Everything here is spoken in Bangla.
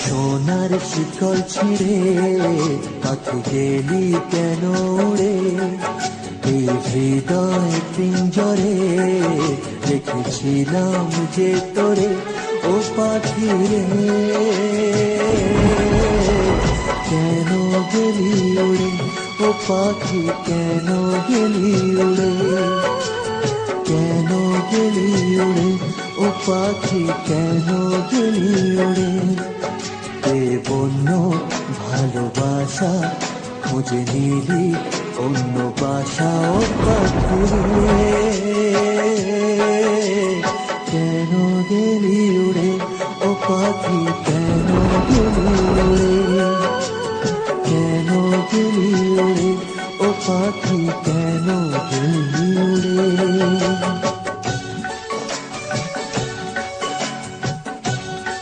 সোনার শিকল ছিঁড়ে পাখি গেলি কেন উড়ে, এই হৃদয় পিঞ্জরে রেখেছিলাম যে তোরে ও পাখি রে। কেন গেলি উড়ে ও পাখি, কেন গেলি উড়ে, কেন গেলি উড়ে ও পাখি, কেন গেলি উড়ে। এ বন্য ভালোবাসা খুঁজে নিলি অন্য বাসা ও পাখি রে। কেন গেলি উড়ে ও পাখি, কেন গেলি